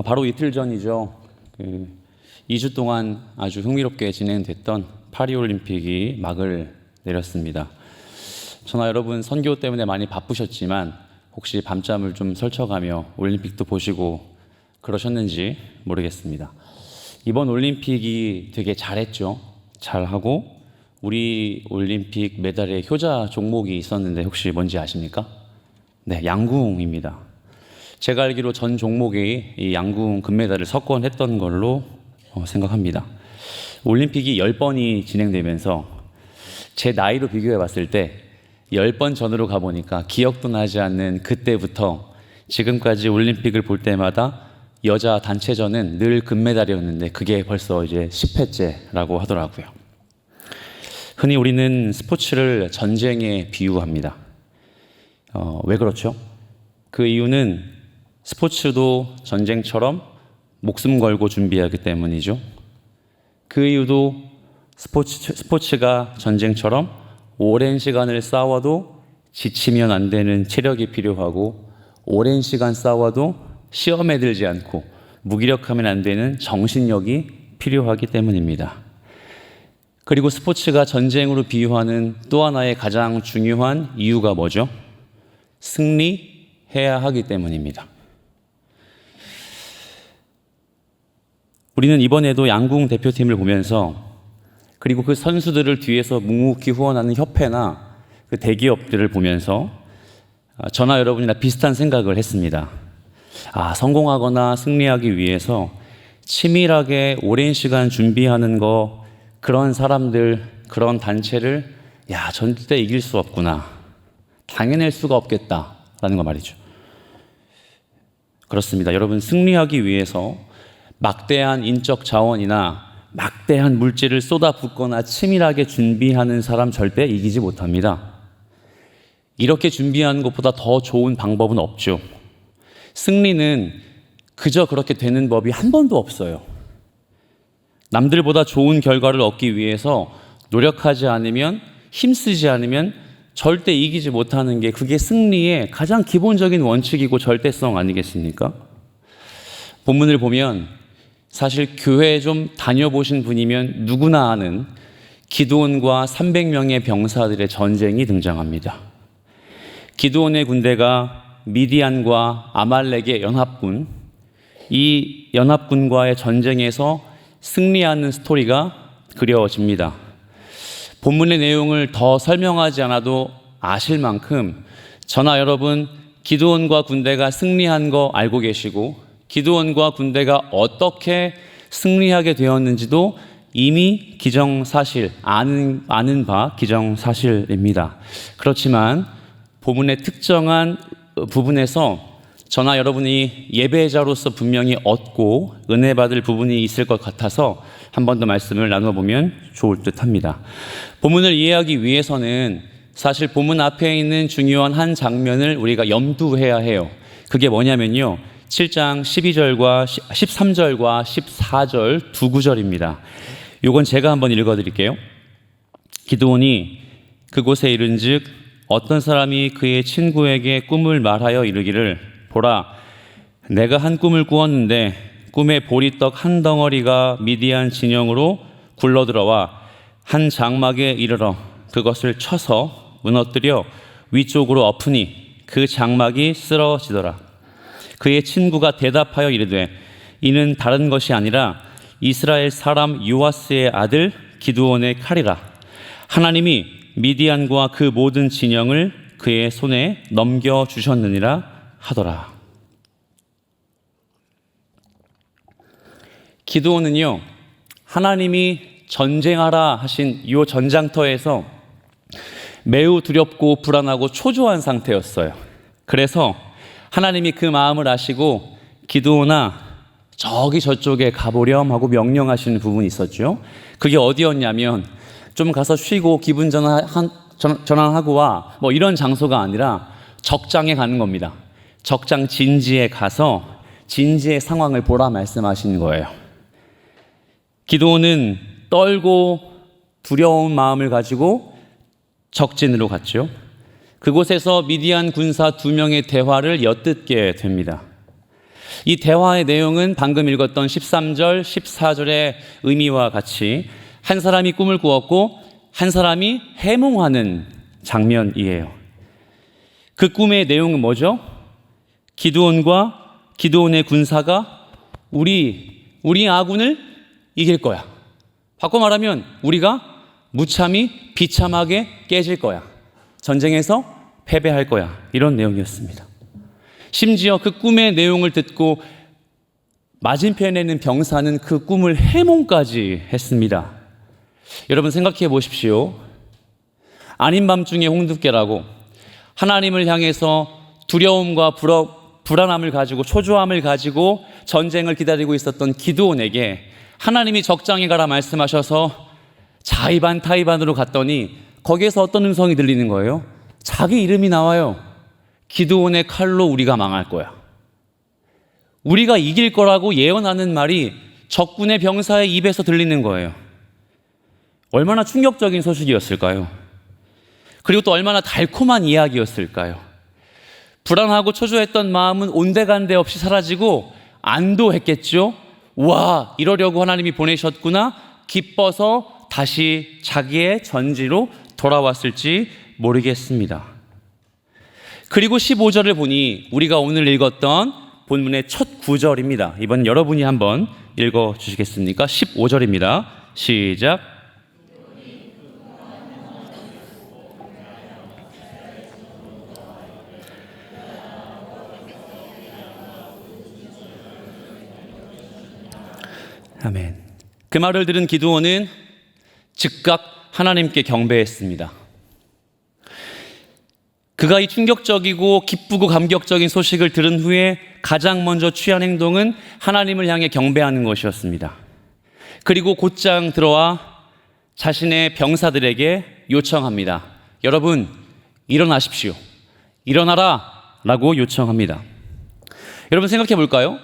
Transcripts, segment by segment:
바로 이틀 전이죠. 2주 동안 아주 흥미롭게 진행됐던 파리올림픽이 막을 내렸습니다. 저나 여러분 선교 때문에 많이 바쁘셨지만 혹시 밤잠을 좀 설쳐가며 올림픽도 보시고 그러셨는지 모르겠습니다. 이번 올림픽이 되게 잘했죠. 잘하고 우리 올림픽 메달의 효자 종목이 있었는데 혹시 뭔지 아십니까? 네, 양궁입니다. 제가 알기로 전 종목이 이 양궁 금메달을 석권했던 걸로 생각합니다. 올림픽이 10번이 진행되면서 제 나이로 비교해 봤을 때 10번 전으로 가보니까 기억도 나지 않는 그때부터 지금까지 올림픽을 볼 때마다 여자 단체전은 늘 금메달이었는데 그게 벌써 이제 10회째라고 하더라고요. 흔히 우리는 스포츠를 전쟁에 비유합니다. 왜 그렇죠? 그 이유는 스포츠도 전쟁처럼 목숨 걸고 준비하기 때문이죠. 그 이유도 스포츠가 전쟁처럼 오랜 시간을 싸워도 지치면 안 되는 체력이 필요하고 오랜 시간 싸워도 시험에 들지 않고 무기력하면 안 되는 정신력이 필요하기 때문입니다. 그리고 스포츠가 전쟁으로 비유하는 또 하나의 가장 중요한 이유가 뭐죠? 승리해야 하기 때문입니다. 우리는 이번에도 양궁 대표팀을 보면서 그리고 그 선수들을 뒤에서 묵묵히 후원하는 협회나 그 대기업들을 보면서 저나 여러분이나 비슷한 생각을 했습니다. 성공하거나 승리하기 위해서 치밀하게 오랜 시간 준비하는 거, 그런 사람들, 그런 단체를 절대 이길 수 없구나, 당해낼 수가 없겠다라는 거 말이죠. 그렇습니다. 여러분, 승리하기 위해서 막대한 인적 자원이나 막대한 물질을 쏟아붓거나 치밀하게 준비하는 사람 절대 이기지 못합니다. 이렇게 준비하는 것보다 더 좋은 방법은 없죠. 승리는 그저 그렇게 되는 법이 한 번도 없어요. 남들보다 좋은 결과를 얻기 위해서 노력하지 않으면, 힘쓰지 않으면 절대 이기지 못하는 게 그게 승리의 가장 기본적인 원칙이고 절대성 아니겠습니까? 본문을 보면 사실 교회 좀 다녀보신 분이면 누구나 아는 기드온과 300명의 병사들의 전쟁이 등장합니다. 기드온의 군대가 미디안과 아말렉의 연합군, 이 연합군과의 전쟁에서 승리하는 스토리가 그려집니다. 본문의 내용을 더 설명하지 않아도 아실 만큼 저나 여러분 기드온과 군대가 승리한 거 알고 계시고 기드온과 군대가 어떻게 승리하게 되었는지도 이미 기정사실, 아는 바 기정사실입니다. 그렇지만 본문의 특정한 부분에서 저나 여러분이 예배자로서 분명히 얻고 은혜 받을 부분이 있을 것 같아서 한 번 더 말씀을 나눠보면 좋을 듯 합니다. 본문을 이해하기 위해서는 사실 본문 앞에 있는 중요한 한 장면을 우리가 염두해야 해요. 그게 뭐냐면요, 7장 12절과 13절과 14절 두 구절입니다. 이건 제가 한번 읽어드릴게요. 기드온이 그곳에 이른즉 어떤 사람이 그의 친구에게 꿈을 말하여 이르기를, 보라, 내가 한 꿈을 꾸었는데 꿈에 보리떡 한 덩어리가 미디안 진영으로 굴러들어와 한 장막에 이르러 그것을 쳐서 무너뜨려 위쪽으로 엎으니 그 장막이 쓰러지더라. 그의 친구가 대답하여 이르되 이는 다른 것이 아니라 이스라엘 사람 요아스의 아들 기드온의 칼이라. 하나님이 미디안과 그 모든 진영을 그의 손에 넘겨주셨느니라 하더라. 기드온은요, 하나님이 전쟁하라 하신 이 전장터에서 매우 두렵고 불안하고 초조한 상태였어요. 그래서 하나님이 그 마음을 아시고 기드온아 저기 저쪽에 가보렴 하고 명령하시는 부분이 있었죠. 그게 어디였냐면 좀 가서 쉬고 기분 전환하고 와, 뭐 이런 장소가 아니라 적장에 가는 겁니다. 적장 진지에 가서 진지의 상황을 보라 말씀하시는 거예요. 기드온은 떨고 두려운 마음을 가지고 적진으로 갔죠. 그곳에서 미디안 군사 2명의 대화를 엿듣게 됩니다. 이 대화의 내용은 방금 읽었던 13절, 14절의 의미와 같이 한 사람이 꿈을 꾸었고 한 사람이 해몽하는 장면이에요. 그 꿈의 내용은 뭐죠? 기드온과 기드온의 군사가 우리 아군을 이길 거야. 바꿔 말하면 우리가 무참히 비참하게 깨질 거야. 전쟁에서 패배할 거야. 이런 내용이었습니다. 심지어 그 꿈의 내용을 듣고 맞은편에 있는 병사는 그 꿈을 해몽까지 했습니다. 여러분 생각해 보십시오. 아닌 밤중에 홍두깨라고 하나님을 향해서 두려움과 불안함을 가지고 초조함을 가지고 전쟁을 기다리고 있었던 기드온에게 하나님이 적장에 가라 말씀하셔서 자의반 타의반으로 갔더니 거기에서 어떤 음성이 들리는 거예요? 자기 이름이 나와요. 기드온의 칼로 우리가 망할 거야. 우리가 이길 거라고 예언하는 말이 적군의 병사의 입에서 들리는 거예요. 얼마나 충격적인 소식이었을까요? 그리고 또 얼마나 달콤한 이야기였을까요? 불안하고 초조했던 마음은 온데간데 없이 사라지고 안도했겠죠? 와, 이러려고 하나님이 보내셨구나. 기뻐서 다시 자기의 전지로 돌아왔을지 모르겠습니다. 그리고 15절을 보니 우리가 오늘 읽었던 본문의 첫 구절입니다. 이번 여러분이 한번 읽어주시겠습니까? 15절입니다. 시작. 아멘. 그 말을 들은 기드온은 즉각 하나님께 경배했습니다. 그가 이 충격적이고 기쁘고 감격적인 소식을 들은 후에 가장 먼저 취한 행동은 하나님을 향해 경배하는 것이었습니다. 그리고 곧장 들어와 자신의 병사들에게 요청합니다. 여러분, 일어나십시오. 일어나라 라고 요청합니다. 여러분 생각해 볼까요?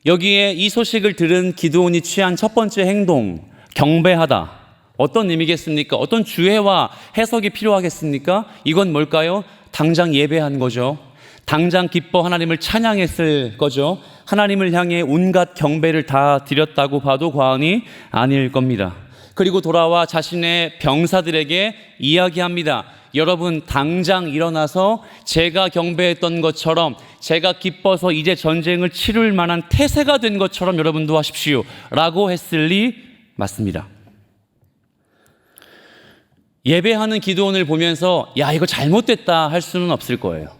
여기에 이 소식을 들은 기드온이 취한 첫 번째 행동, 경배하다. 어떤 의미겠습니까? 어떤 주해와 해석이 필요하겠습니까? 이건 뭘까요? 당장 예배한 거죠. 당장 기뻐 하나님을 찬양했을 거죠. 하나님을 향해 온갖 경배를 다 드렸다고 봐도 과언이 아닐 겁니다. 그리고 돌아와 자신의 병사들에게 이야기합니다. 여러분 당장 일어나서 제가 경배했던 것처럼, 제가 기뻐서 이제 전쟁을 치를 만한 태세가 된 것처럼 여러분도 하십시오 라고 했으리 맞습니다. 예배하는 기드온을 보면서 야, 이거 잘못됐다 할 수는 없을 거예요.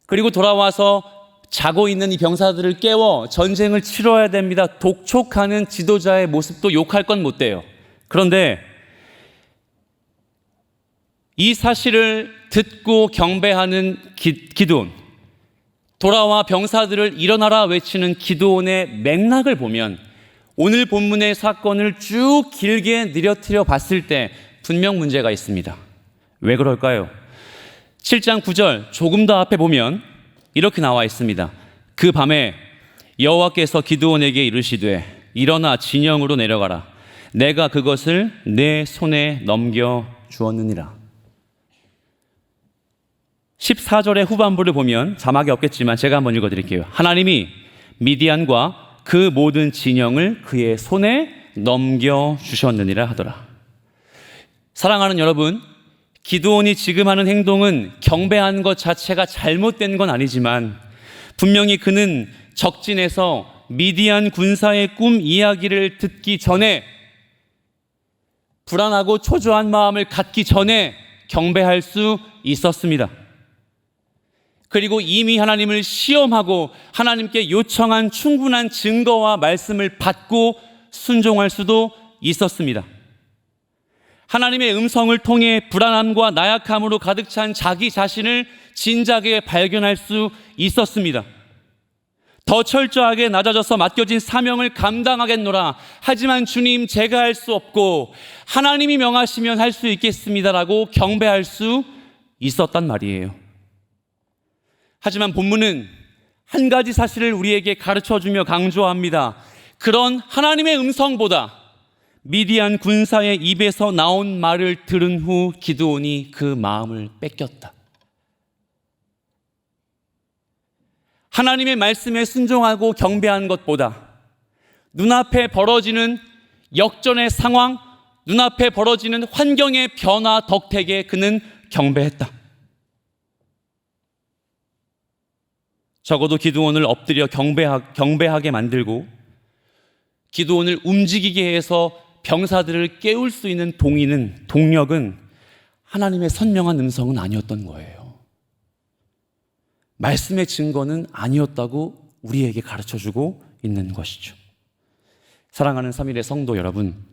그리고 돌아와서 자고 있는 이 병사들을 깨워 전쟁을 치러야 됩니다. 독촉하는 지도자의 모습도 욕할 건 못 돼요. 그런데 이 사실을 듣고 경배하는 기드온, 돌아와 병사들을 일어나라 외치는 기드온의 맥락을 보면 오늘 본문의 사건을 쭉 길게 느려뜨려 봤을 때 분명 문제가 있습니다. 왜 그럴까요? 7장 9절 조금 더 앞에 보면 이렇게 나와 있습니다. 그 밤에 여호와께서 기드온에게 이르시되 일어나 진영으로 내려가라. 내가 그것을 내 손에 넘겨 주었느니라. 14절의 후반부를 보면 자막이 없겠지만 제가 한번 읽어드릴게요. 하나님이 미디안과 그 모든 진영을 그의 손에 넘겨주셨느니라 하더라. 사랑하는 여러분, 기드온이 지금 하는 행동은 경배하는 것 자체가 잘못된 건 아니지만 분명히 그는 적진에서 미디안 군사의 꿈 이야기를 듣기 전에, 불안하고 초조한 마음을 갖기 전에 경배할 수 있었습니다. 그리고 이미 하나님을 시험하고 하나님께 요청한 충분한 증거와 말씀을 받고 순종할 수도 있었습니다. 하나님의 음성을 통해 불안함과 나약함으로 가득 찬 자기 자신을 진작에 발견할 수 있었습니다. 더 철저하게 낮아져서 맡겨진 사명을 감당하겠노라. 하지만 주님, 제가 할 수 없고 하나님이 명하시면 할 수 있겠습니다라고 경배할 수 있었단 말이에요. 하지만 본문은 한 가지 사실을 우리에게 가르쳐주며 강조합니다. 그런 하나님의 음성보다 미디안 군사의 입에서 나온 말을 들은 후 기드온이 그 마음을 뺏겼다. 하나님의 말씀에 순종하고 경배한 것보다 눈앞에 벌어지는 역전의 상황, 눈앞에 벌어지는 환경의 변화 덕택에 그는 경배했다. 적어도 기드온을 엎드려 경배하게 만들고 기드온을 움직이게 해서 병사들을 깨울 수 있는 동력은 하나님의 선명한 음성은 아니었던 거예요. 말씀의 증거는 아니었다고 우리에게 가르쳐주고 있는 것이죠. 사랑하는 3일의 성도 여러분,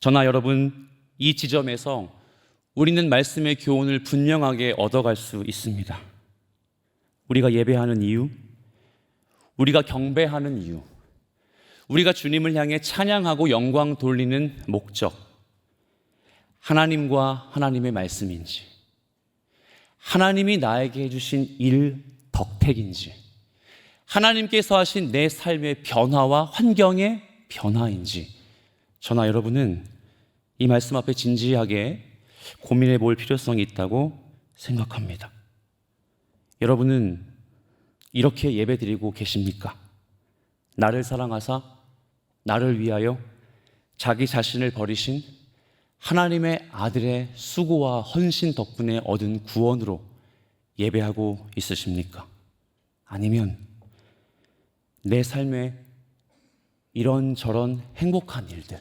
저나 여러분, 이 지점에서 우리는 말씀의 교훈을 분명하게 얻어갈 수 있습니다. 우리가 예배하는 이유, 우리가 경배하는 이유, 우리가 주님을 향해 찬양하고 영광 돌리는 목적, 하나님과 하나님의 말씀인지, 하나님이 나에게 해주신 일 덕택인지, 하나님께서 하신 내 삶의 변화와 환경의 변화인지, 저나 여러분은 이 말씀 앞에 진지하게 고민해 볼 필요성이 있다고 생각합니다. 여러분은 이렇게 예배드리고 계십니까? 나를 사랑하사 나를 위하여 자기 자신을 버리신 하나님의 아들의 수고와 헌신 덕분에 얻은 구원으로 예배하고 있으십니까? 아니면 내 삶에 이런저런 행복한 일들,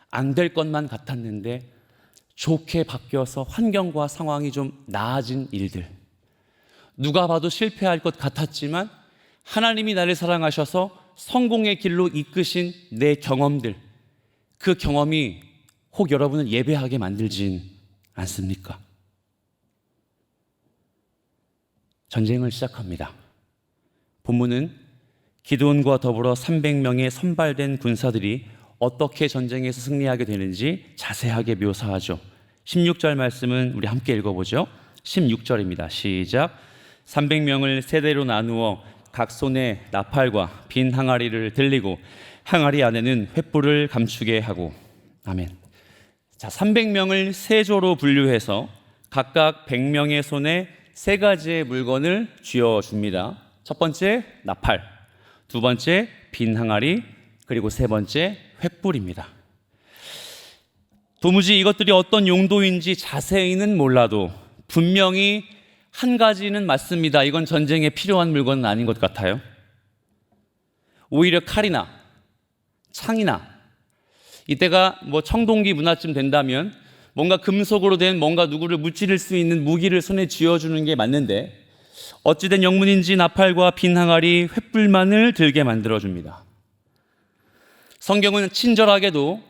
안 될 것만 같았는데 좋게 바뀌어서 환경과 상황이 좀 나아진 일들, 누가 봐도 실패할 것 같았지만 하나님이 나를 사랑하셔서 성공의 길로 이끄신 내 경험들, 그 경험이 혹 여러분을 예배하게 만들진 않습니까? 전쟁을 시작합니다. 본문은 기드온과 더불어 300명의 선발된 군사들이 어떻게 전쟁에서 승리하게 되는지 자세하게 묘사하죠. 16절 말씀은 우리 함께 읽어보죠. 16절입니다. 시작. 300명을 세대로 나누어 각 손에 나팔과 빈 항아리를 들리고 항아리 안에는 횃불을 감추게 하고. 아멘. 자, 300명을 세 조로 분류해서 각각 100명의 손에 세 가지의 물건을 쥐어줍니다. 첫 번째 나팔, 두 번째 빈 항아리, 그리고 세 번째 횃불입니다. 도무지 이것들이 어떤 용도인지 자세히는 몰라도 분명히 한 가지는 맞습니다. 이건 전쟁에 필요한 물건은 아닌 것 같아요. 오히려 칼이나 창이나, 이때가 청동기 문화쯤 된다면 뭔가 금속으로 된 뭔가 누구를 무찌를 수 있는 무기를 손에 쥐어주는 게 맞는데, 어찌된 영문인지 나팔과 빈 항아리, 횃불만을 들게 만들어줍니다. 성경은 친절하게도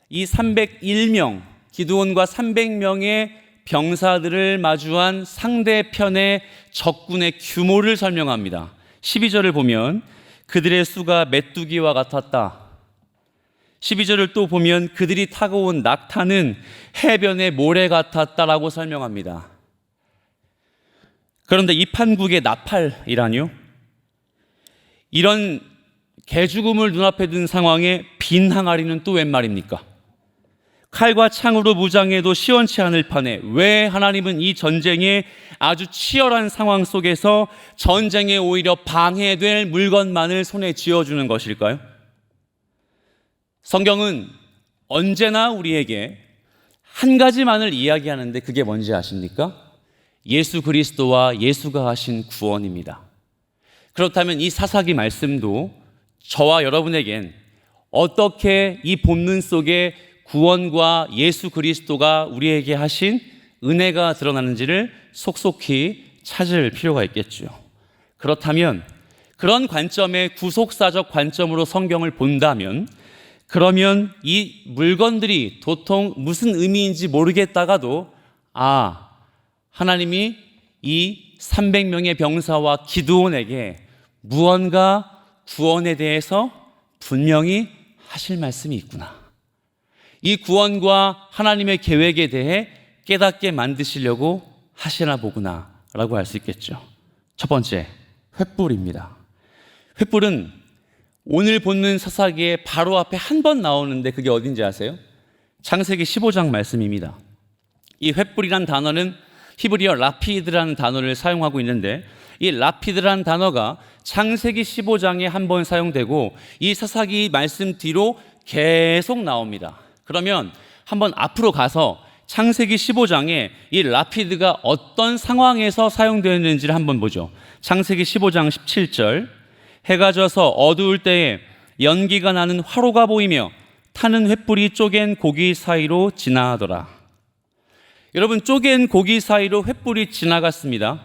이 301명, 기드온과 300명의 병사들을 마주한 상대편의 적군의 규모를 설명합니다. 12절을 보면 그들의 수가 메뚜기와 같았다. 12절을 또 보면 그들이 타고 온 낙타는 해변의 모래 같았다라고 설명합니다. 그런데 이 판국의 나팔이라뇨? 이런 개죽음을 눈앞에 둔 상황에 빈 항아리는 또 웬 말입니까? 칼과 창으로 무장해도 시원치 않을 판에 왜 하나님은 이 전쟁의 아주 치열한 상황 속에서 전쟁에 오히려 방해될 물건만을 손에 쥐어주는 것일까요? 성경은 언제나 우리에게 한 가지만을 이야기하는데 그게 뭔지 아십니까? 예수 그리스도와 예수가 하신 구원입니다. 그렇다면 이 사사기 말씀도 저와 여러분에겐 어떻게 이 본문 속에 구원과 예수 그리스도가 우리에게 하신 은혜가 드러나는지를 속속히 찾을 필요가 있겠죠. 그렇다면 그런 관점의 구속사적 관점으로 성경을 본다면, 그러면 이 물건들이 도통 무슨 의미인지 모르겠다가도 하나님이 이 300명의 병사와 기드온에게 무언가 구원에 대해서 분명히 하실 말씀이 있구나, 이 구원과 하나님의 계획에 대해 깨닫게 만드시려고 하시나 보구나 라고 할 수 있겠죠. 첫 번째, 횃불입니다. 횃불은 오늘 본문 사사기에 바로 앞에 한 번 나오는데 그게 어딘지 아세요? 창세기 15장 말씀입니다. 이 횃불이란 단어는 히브리어 라피드라는 단어를 사용하고 있는데, 이 라피드라는 단어가 창세기 15장에 한 번 사용되고 이 사사기 말씀 뒤로 계속 나옵니다. 그러면 한번 앞으로 가서 창세기 15장에 이 라피드가 어떤 상황에서 사용되었는지를 한번 보죠. 창세기 15장 17절, 해가 져서 어두울 때에 연기가 나는 화로가 보이며 타는 횃불이 쪼갠 고기 사이로 지나가더라. 여러분, 쪼갠 고기 사이로 횃불이 지나갔습니다.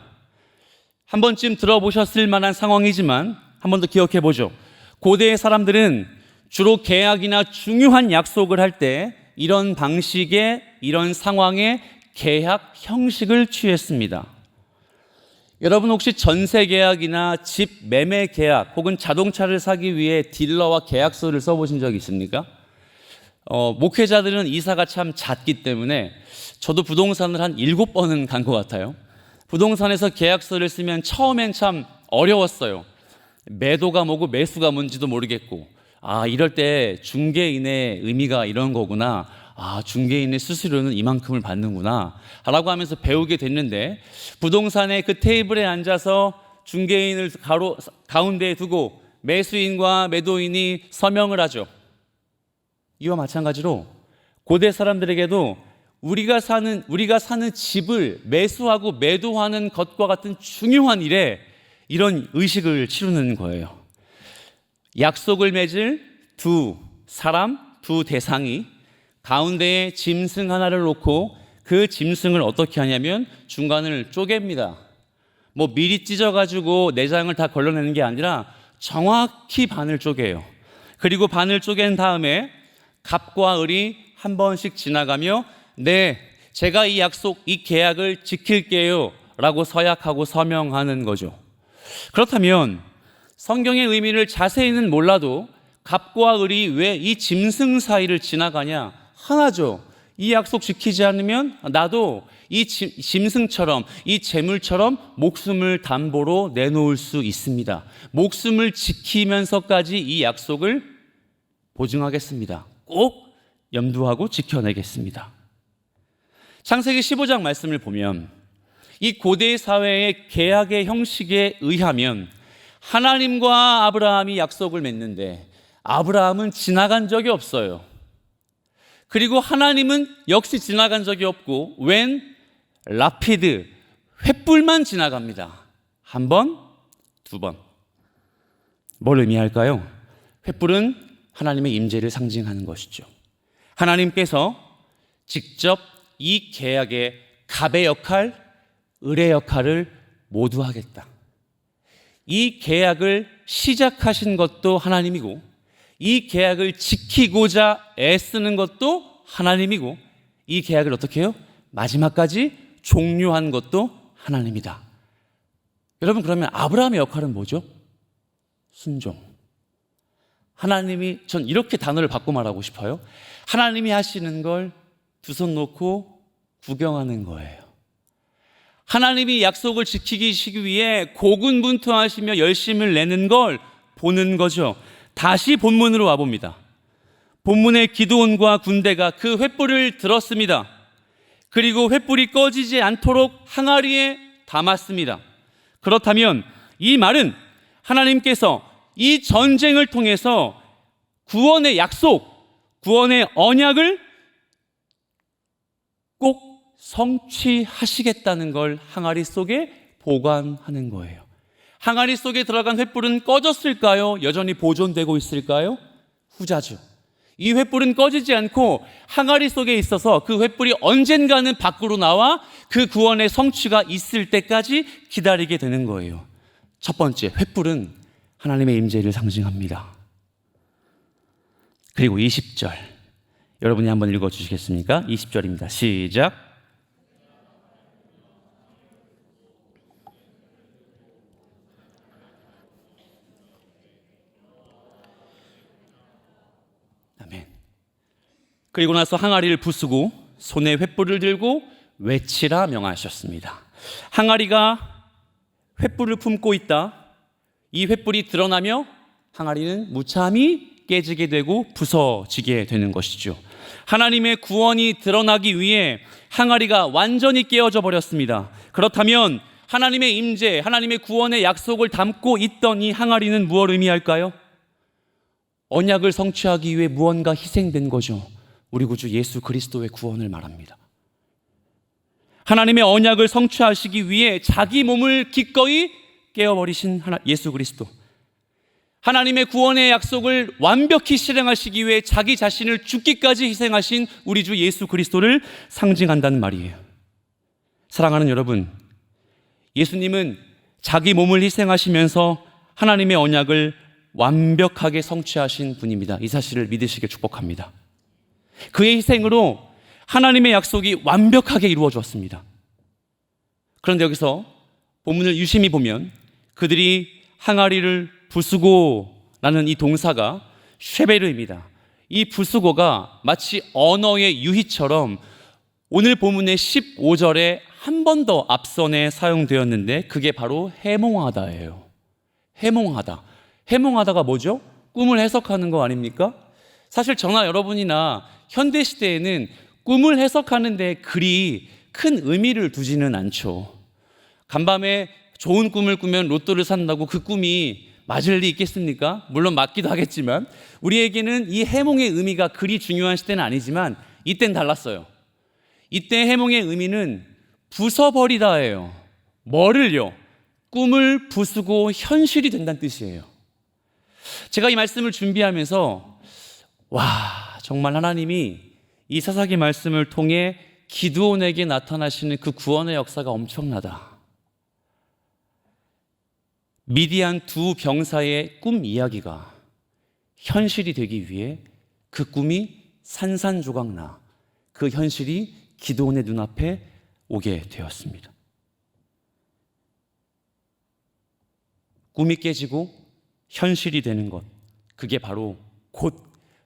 한 번쯤 들어보셨을 만한 상황이지만 한 번 더 기억해 보죠. 고대의 사람들은 주로 계약이나 중요한 약속을 할 때 이런 방식의, 이런 상황의 계약 형식을 취했습니다. 여러분, 혹시 전세 계약이나 집 매매 계약 혹은 자동차를 사기 위해 딜러와 계약서를 써보신 적 있습니까? 목회자들은 이사가 참 잦기 때문에 저도 부동산을 한 7번은 간 것 같아요. 부동산에서 계약서를 쓰면 처음엔 참 어려웠어요. 매도가 뭐고 매수가 뭔지도 모르겠고, 이럴 때 중개인의 의미가 이런 거구나, 중개인의 수수료는 이만큼을 받는구나 라고 하면서 배우게 됐는데, 부동산의 그 테이블에 앉아서 중개인을 가운데에 두고 매수인과 매도인이 서명을 하죠. 이와 마찬가지로 고대 사람들에게도 우리가 사는 집을 매수하고 매도하는 것과 같은 중요한 일에 이런 의식을 치르는 거예요. 약속을 맺을 두 사람, 두 대상이 가운데에 짐승 하나를 놓고 그 짐승을 어떻게 하냐면 중간을 쪼갭니다. 미리 찢어가지고 내장을 다 걸러내는 게 아니라 정확히 반을 쪼개요. 그리고 반을 쪼갠 다음에 갑과 을이 한 번씩 지나가며 네, 제가 이 약속, 이 계약을 지킬게요 라고 서약하고 서명하는 거죠. 그렇다면 성경의 의미를 자세히는 몰라도 갑과 을이 왜 이 짐승 사이를 지나가냐? 하나죠. 이 약속 지키지 않으면 나도 이 짐승처럼, 이 재물처럼 목숨을 담보로 내놓을 수 있습니다. 목숨을 지키면서까지 이 약속을 보증하겠습니다. 꼭 염두하고 지켜내겠습니다. 창세기 15장 말씀을 보면 이 고대 사회의 계약의 형식에 의하면 하나님과 아브라함이 약속을 맺는데 아브라함은 지나간 적이 없어요. 그리고 하나님은 역시 지나간 적이 없고 웬 라피드, 횃불만 지나갑니다. 한 번, 두 번. 뭘 의미할까요? 횃불은 하나님의 임재를 상징하는 것이죠. 하나님께서 직접 이 계약의 갑의 역할, 을의 역할을 모두 하겠다. 이 계약을 시작하신 것도 하나님이고 이 계약을 지키고자 애쓰는 것도 하나님이고 이 계약을 어떻게 해요? 마지막까지 종료한 것도 하나님이다. 여러분, 그러면 아브라함의 역할은 뭐죠? 순종. 하나님이, 전 이렇게 단어를 바꿔 말하고 싶어요. 하나님이 하시는 걸 두 손 놓고 구경하는 거예요. 하나님이 약속을 지키기 위해 고군분투하시며 열심을 내는 걸 보는 거죠. 다시 본문으로 와봅니다. 본문의 기드온과 군대가 그 횃불을 들었습니다. 그리고 횃불이 꺼지지 않도록 항아리에 담았습니다. 그렇다면 이 말은 하나님께서 이 전쟁을 통해서 구원의 약속, 구원의 언약을 꼭 성취하시겠다는 걸 항아리 속에 보관하는 거예요. 항아리 속에 들어간 횃불은 꺼졌을까요? 여전히 보존되고 있을까요? 후자죠. 이 횃불은 꺼지지 않고 항아리 속에 있어서 그 횃불이 언젠가는 밖으로 나와 그 구원의 성취가 있을 때까지 기다리게 되는 거예요. 첫 번째, 횃불은 하나님의 임재를 상징합니다. 그리고 20절, 여러분이 한번 읽어주시겠습니까? 20절입니다. 시작. 아멘. 그리고 나서 항아리를 부수고 손에 횃불을 들고 외치라 명하셨습니다. 항아리가 횃불을 품고 있다. 이 횃불이 드러나며 항아리는 무참히 깨지게 되고 부서지게 되는 것이죠. 하나님의 구원이 드러나기 위해 항아리가 완전히 깨어져 버렸습니다. 그렇다면 하나님의 임재, 하나님의 구원의 약속을 담고 있던 이 항아리는 무엇을 의미할까요? 언약을 성취하기 위해 무언가 희생된 거죠. 우리 구주 예수 그리스도의 구원을 말합니다. 하나님의 언약을 성취하시기 위해 자기 몸을 기꺼이 깨어버리신 예수 그리스도, 하나님의 구원의 약속을 완벽히 실행하시기 위해 자기 자신을 죽기까지 희생하신 우리 주 예수 그리스도를 상징한다는 말이에요. 사랑하는 여러분, 예수님은 자기 몸을 희생하시면서 하나님의 언약을 완벽하게 성취하신 분입니다. 이 사실을 믿으시길 축복합니다. 그의 희생으로 하나님의 약속이 완벽하게 이루어졌습니다. 그런데 여기서 본문을 유심히 보면 그들이 항아리를 부수고라는 이 동사가 쉐베르입니다. 이 부수고가 마치 언어의 유희처럼 오늘 본문의 15절에 한 번 더 앞선에 사용되었는데 그게 바로 해몽하다예요. 해몽하다. 해몽하다가 뭐죠? 꿈을 해석하는 거 아닙니까? 사실 저나 여러분이나 현대시대에는 꿈을 해석하는데 그리 큰 의미를 두지는 않죠. 간밤에 좋은 꿈을 꾸면 로또를 산다고 그 꿈이 맞을 리 있겠습니까? 물론 맞기도 하겠지만 우리에게는 이 해몽의 의미가 그리 중요한 시대는 아니지만 이땐 달랐어요. 이때 해몽의 의미는 부숴버리다예요. 뭐를요? 꿈을 부수고 현실이 된다는 뜻이에요. 제가 이 말씀을 준비하면서 정말 하나님이 이 사사기 말씀을 통해 기드온에게 나타나시는 그 구원의 역사가 엄청나다. 미디안 두 병사의 꿈 이야기가 현실이 되기 위해 그 꿈이 산산조각나 그 현실이 기드온의 눈앞에 오게 되었습니다. 꿈이 깨지고 현실이 되는 것, 그게 바로 곧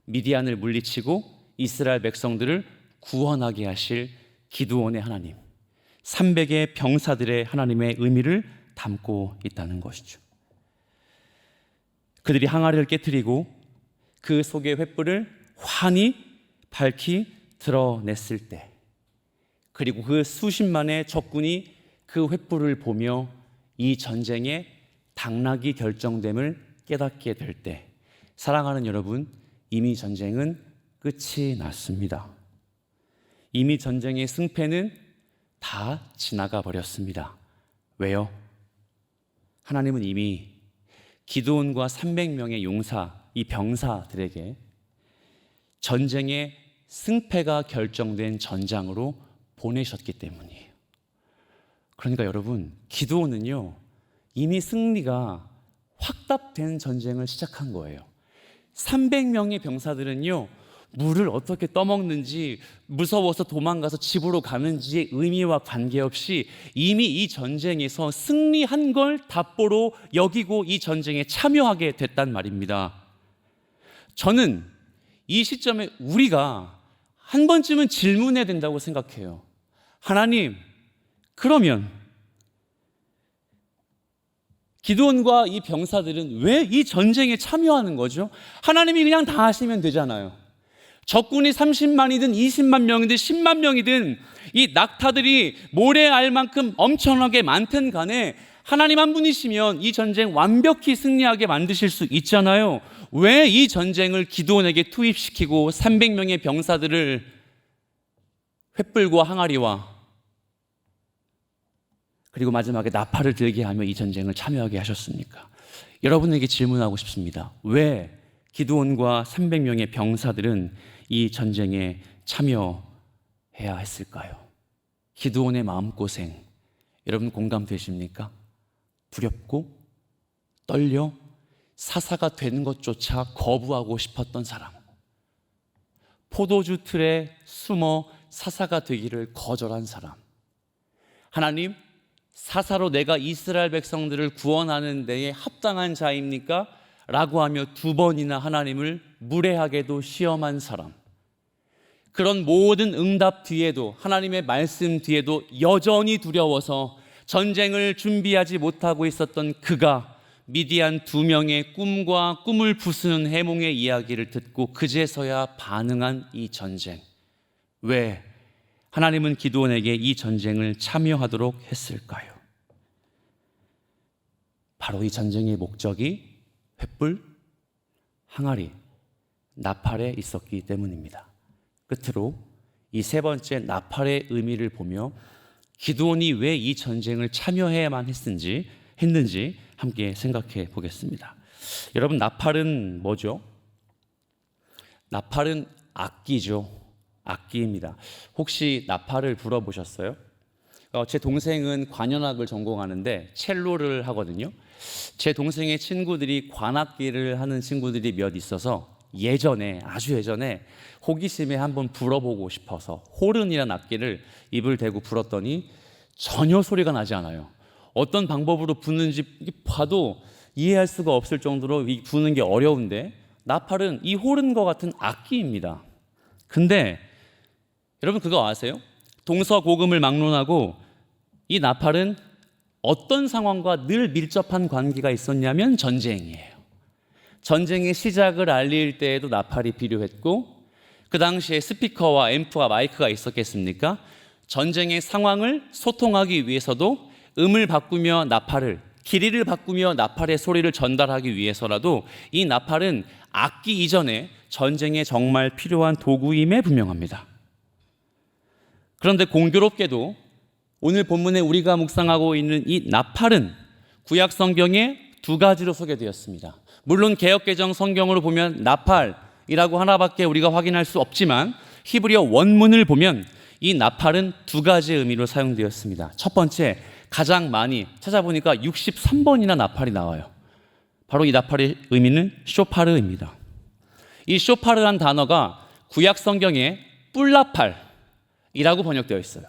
미디안을 물리치고 이스라엘 백성들을 구원하게 하실 기드온의 하나님, 300의 병사들의 하나님의 의미를 담고 있다는 것이죠. 그들이 항아리를 깨트리고 그 속의 횃불을 환히 밝히 드러냈을 때, 그리고 그 수십만의 적군이 그 횃불을 보며 이 전쟁의 당락이 결정됨을 깨닫게 될 때, 사랑하는 여러분, 이미 전쟁은 끝이 났습니다. 이미 전쟁의 승패는 다 지나가 버렸습니다. 왜요? 하나님은 이미 기드온과 300명의 용사, 이 병사들에게 전쟁의 승패가 결정된 전장으로 보내셨기 때문이에요. 그러니까 여러분, 기드온은요 이미 승리가 확답된 전쟁을 시작한 거예요. 300명의 병사들은요 물을 어떻게 떠먹는지, 무서워서 도망가서 집으로 가는지의 의미와 관계없이 이미 이 전쟁에서 승리한 걸 답보로 여기고 이 전쟁에 참여하게 됐단 말입니다. 저는 이 시점에 우리가 한 번쯤은 질문해야 된다고 생각해요. 하나님, 그러면 기드온과 이 병사들은 왜 이 전쟁에 참여하는 거죠? 하나님이 그냥 다 하시면 되잖아요. 적군이 30만이든 20만 명이든 10만 명이든 이 낙타들이 모래알 만큼 엄청나게 많든 간에 하나님 한 분이시면 이 전쟁 완벽히 승리하게 만드실 수 있잖아요. 왜 이 전쟁을 기드온에게 투입시키고 300명의 병사들을 횃불과 항아리와 그리고 마지막에 나팔을 들게 하며 이 전쟁을 참여하게 하셨습니까? 여러분에게 질문하고 싶습니다. 왜 기드온과 300명의 병사들은 이 전쟁에 참여해야 했을까요? 기드온의 마음고생, 여러분 공감되십니까? 두렵고 떨려 사사가 되는 것조차 거부하고 싶었던 사람, 포도주 틀에 숨어 사사가 되기를 거절한 사람, 하나님, 사사로 내가 이스라엘 백성들을 구원하는 데에 합당한 자입니까? 라고 하며 2번이나 하나님을 무례하게도 시험한 사람, 그런 모든 응답 뒤에도, 하나님의 말씀 뒤에도 여전히 두려워서 전쟁을 준비하지 못하고 있었던 그가 미디안 2명의 꿈과 꿈을 부수는 해몽의 이야기를 듣고 그제서야 반응한 이 전쟁. 왜 하나님은 기드온에게 이 전쟁을 참여하도록 했을까요? 바로 이 전쟁의 목적이 횃불, 항아리, 나팔에 있었기 때문입니다. 끝으로 이 세 번째 나팔의 의미를 보며 기드온이 왜 이 전쟁을 참여해야만 했는지 함께 생각해 보겠습니다. 여러분, 나팔은 뭐죠? 나팔은 악기죠. 악기입니다. 혹시 나팔을 불어보셨어요? 제 동생은 관현악을 전공하는데 첼로를 하거든요. 제 동생의 친구들이 관악기를 하는 친구들이 몇 있어서 아주 예전에 호기심에 한번 불어보고 싶어서 호른이라는 악기를 입을 대고 불었더니 전혀 소리가 나지 않아요. 어떤 방법으로 부는지 봐도 이해할 수가 없을 정도로 부는 게 어려운데, 나팔은 이 호른과 같은 악기입니다. 근데 여러분, 그거 아세요? 동서고금을 막론하고 이 나팔은 어떤 상황과 늘 밀접한 관계가 있었냐면 전쟁이에요. 전쟁의 시작을 알릴 때에도 나팔이 필요했고, 그 당시에 스피커와 앰프와 마이크가 있었겠습니까? 전쟁의 상황을 소통하기 위해서도 음을 바꾸며 길이를 바꾸며 나팔의 소리를 전달하기 위해서라도 이 나팔은 악기 이전에 전쟁에 정말 필요한 도구임에 분명합니다. 그런데 공교롭게도 오늘 본문에 우리가 묵상하고 있는 이 나팔은 구약 성경에 두 가지로 소개되었습니다. 물론 개역개정 성경으로 보면 나팔이라고 하나밖에 우리가 확인할 수 없지만 히브리어 원문을 보면 이 나팔은 두 가지의 의미로 사용되었습니다. 첫 번째, 가장 많이 찾아보니까 63번이나 나팔이 나와요. 바로 이 나팔의 의미는 쇼파르입니다. 이 쇼파르란 단어가 구약 성경에 뿔나팔이라고 번역되어 있어요.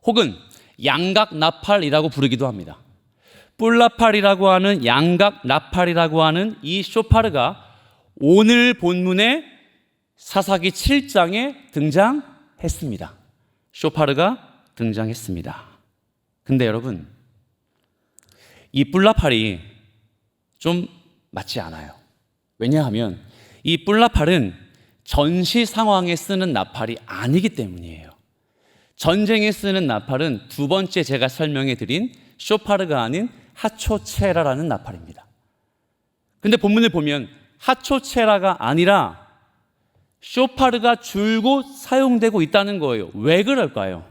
혹은 양각 나팔이라고 부르기도 합니다. 뿔나팔이라고 하는 양각 나팔이라고 하는 이 쇼파르가 오늘 본문의 사사기 7장에 등장했습니다. 쇼파르가 등장했습니다. 근데 여러분, 이 뿔나팔이 좀 맞지 않아요. 왜냐하면 이 뿔나팔은 전시 상황에 쓰는 나팔이 아니기 때문이에요. 전쟁에 쓰는 나팔은 두 번째 제가 설명해 드린 쇼파르가 아닌 하초체라라는 나팔입니다. 근데 본문을 보면 하초체라가 아니라 쇼파르가 줄곧 사용되고 있다는 거예요. 왜 그럴까요?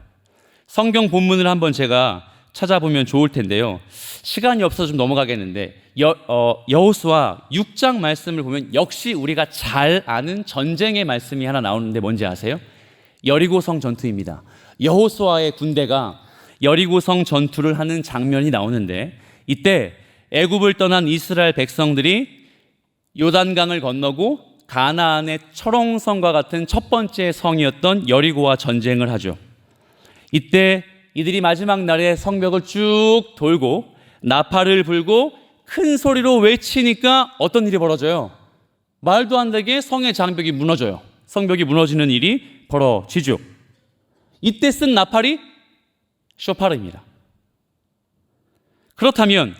성경 본문을 한번 제가 찾아보면 좋을 텐데요. 시간이 없어서 좀 넘어가겠는데 여호수아 6장 말씀을 보면 역시 우리가 잘 아는 전쟁의 말씀이 하나 나오는데 뭔지 아세요? 여리고성 전투입니다. 여호수아의 군대가 여리고성 전투를 하는 장면이 나오는데, 이때 애굽을 떠난 이스라엘 백성들이 요단강을 건너고 가나안의 철옹성과 같은 첫 번째 성이었던 여리고와 전쟁을 하죠. 이때 이들이 마지막 날에 성벽을 쭉 돌고 나팔을 불고 큰 소리로 외치니까 어떤 일이 벌어져요? 말도 안 되게 성의 장벽이 무너져요. 성벽이 무너지는 일이 벌어지죠. 이때 쓴 나팔이 쇼파르입니다. 그렇다면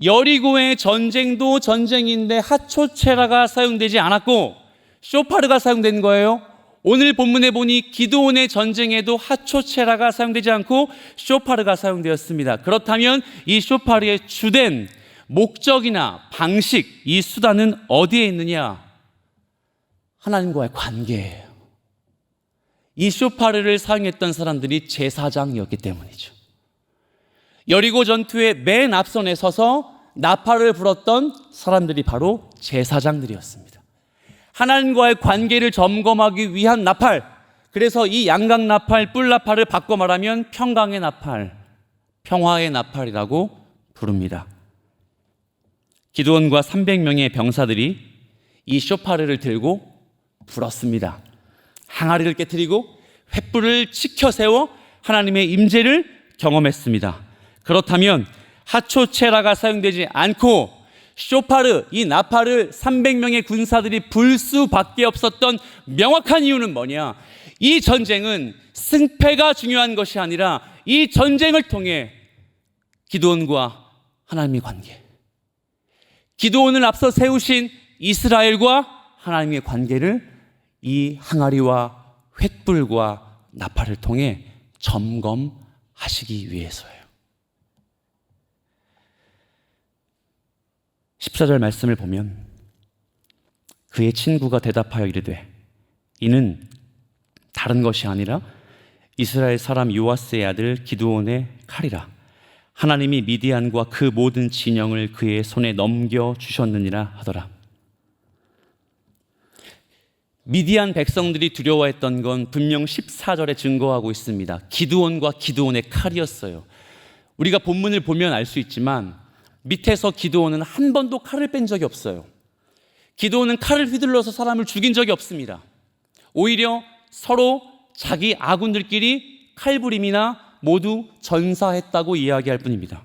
여리고의 전쟁도 전쟁인데 하초체라가 사용되지 않았고 쇼파르가 사용된 거예요. 오늘 본문에 보니 기드온의 전쟁에도 하초체라가 사용되지 않고 쇼파르가 사용되었습니다. 그렇다면 이 쇼파르의 주된 목적이나 방식, 이 수단은 어디에 있느냐? 하나님과의 관계예요. 이 쇼파르를 사용했던 사람들이 제사장이었기 때문이죠. 여리고 전투의 맨 앞선에 서서 나팔을 불었던 사람들이 바로 제사장들이었습니다. 하나님과의 관계를 점검하기 위한 나팔, 그래서 이 양각 나팔, 뿔 나팔을 바꿔 말하면 평강의 나팔, 평화의 나팔이라고 부릅니다. 기드온과 300명의 병사들이 이 쇼파르를 들고 불었습니다. 항아리를 깨트리고 횃불을 치켜 세워 하나님의 임재를 경험했습니다. 그렇다면 하초체라가 사용되지 않고 쇼파르, 이 나팔을 300명의 군사들이 불 수밖에 없었던 명확한 이유는 뭐냐? 이 전쟁은 승패가 중요한 것이 아니라 이 전쟁을 통해 기드온과 하나님의 관계, 기드온을 앞서 세우신 이스라엘과 하나님의 관계를 이 항아리와 횃불과 나팔을 통해 점검하시기 위해서예요. 14절 말씀을 보면 그의 친구가 대답하여 이르되 이는 다른 것이 아니라 이스라엘 사람 요아스의 아들 기드온의 칼이라. 하나님이 미디안과 그 모든 진영을 그의 손에 넘겨주셨느니라 하더라. 미디안 백성들이 두려워했던 건 분명 14절에 증거하고 있습니다. 기드온과 기드온의 칼이었어요. 우리가 본문을 보면 알 수 있지만 밑에서 기드온은 한 번도 칼을 뺀 적이 없어요. 기드온은 칼을 휘둘러서 사람을 죽인 적이 없습니다. 오히려 서로 자기 아군들끼리 칼부림이나 모두 전사했다고 이야기할 뿐입니다.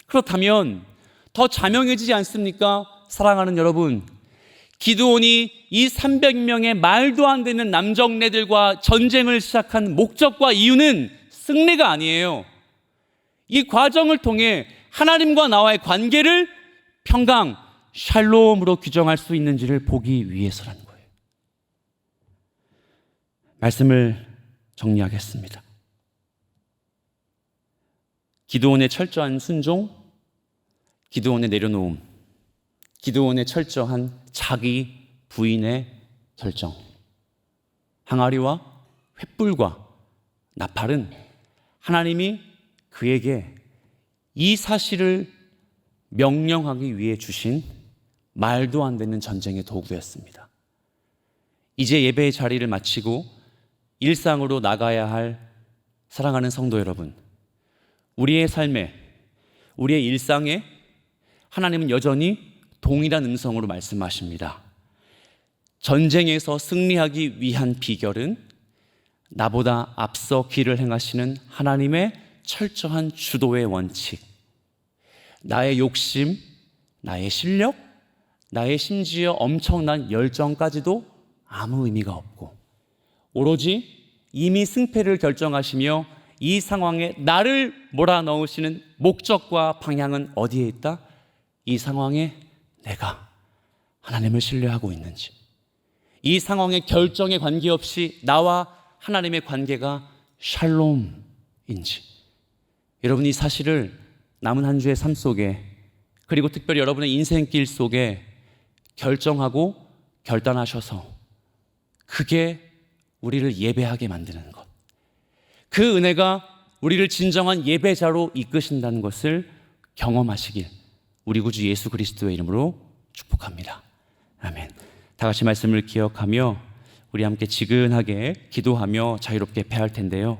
그렇다면 더 자명해지지 않습니까? 사랑하는 여러분, 기드온이 이 300명의 말도 안 되는 남정네들과 전쟁을 시작한 목적과 이유는 승리가 아니에요. 이 과정을 통해 하나님과 나와의 관계를 평강, 샬롬으로 규정할 수 있는지를 보기 위해서라는 거예요. 말씀을 정리하겠습니다. 기드온의 철저한 순종, 기드온의 내려놓음, 기드온의 철저한 자기 부인의 결정. 항아리와 횃불과 나팔은 하나님이 그에게 이 사실을 명령하기 위해 주신 말도 안 되는 전쟁의 도구였습니다. 이제 예배의 자리를 마치고 일상으로 나가야 할 사랑하는 성도 여러분, 우리의 삶에, 우리의 일상에 하나님은 여전히 동일한 음성으로 말씀하십니다. 전쟁에서 승리하기 위한 비결은 나보다 앞서 길을 행하시는 하나님의 철저한 주도의 원칙, 나의 욕심, 나의 실력, 나의 심지어 엄청난 열정까지도 아무 의미가 없고 오로지 이미 승패를 결정하시며 이 상황에 나를 몰아넣으시는 목적과 방향은 어디에 있다? 이 상황에 내가 하나님을 신뢰하고 있는지, 이 상황의 결정에 관계없이 나와 하나님의 관계가 샬롬인지, 여러분 이 사실을 남은 한 주의 삶 속에, 그리고 특별히 여러분의 인생길 속에 결정하고 결단하셔서 그게 우리를 예배하게 만드는 것, 그 은혜가 우리를 진정한 예배자로 이끄신다는 것을 경험하시길 우리 구주 예수 그리스도의 이름으로 축복합니다. 아멘. 다 같이 말씀을 기억하며 우리 함께 지근하게 기도하며 자유롭게 패할 텐데요.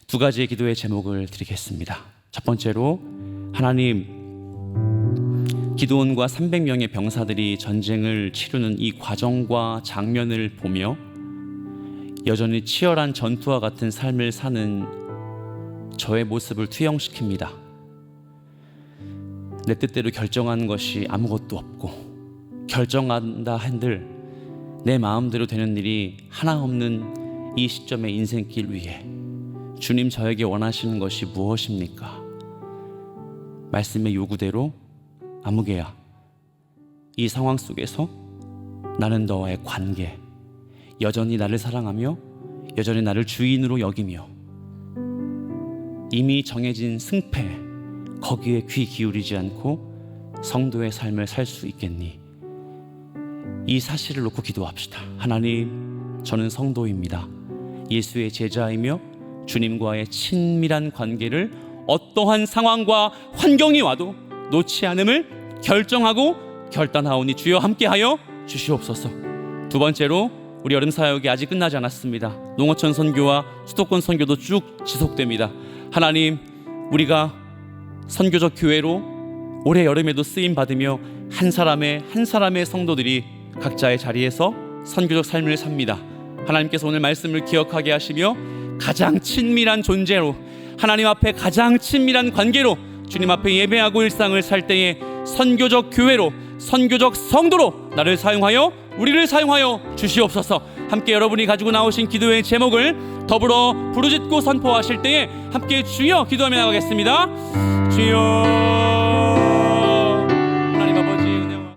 두 가지의 기도의 제목을 드리겠습니다. 첫 번째로, 하나님, 기드온과 300명의 병사들이 전쟁을 치르는 이 과정과 장면을 보며 여전히 치열한 전투와 같은 삶을 사는 저의 모습을 투영시킵니다. 내 뜻대로 결정하는 것이 아무것도 없고 결정한다 한들 내 마음대로 되는 일이 하나 없는 이 시점의 인생길 위에 주님, 저에게 원하시는 것이 무엇입니까? 말씀의 요구대로 아무개야, 이 상황 속에서 나는 너와의 관계, 여전히 나를 사랑하며 여전히 나를 주인으로 여기며 이미 정해진 승패, 거기에 귀 기울이지 않고 성도의 삶을 살 수 있겠니? 이 사실을 놓고 기도합시다. 하나님, 저는 성도입니다. 예수의 제자이며 주님과의 친밀한 관계를 어떠한 상황과 환경이 와도 놓지 않음을 결정하고 결단하오니 주여 함께하여 주시옵소서. 두 번째로, 우리 여름 사역이 아직 끝나지 않았습니다. 농어촌 선교와 수도권 선교도 쭉 지속됩니다. 하나님, 우리가 선교적 교회로 올해 여름에도 쓰임 받으며 한 사람의 성도들이 각자의 자리에서 선교적 삶을 삽니다. 하나님께서 오늘 말씀을 기억하게 하시며 가장 친밀한 존재로, 하나님 앞에 가장 친밀한 관계로 주님 앞에 예배하고 일상을 살 때에 선교적 교회로, 선교적 성도로 나를 사용하여, 우리를 사용하여 주시옵소서. 함께 여러분이 가지고 나오신 기도의 제목을 더불어 부르짖고 선포하실 때에 함께 주여 기도하며 나가겠습니다. 주여.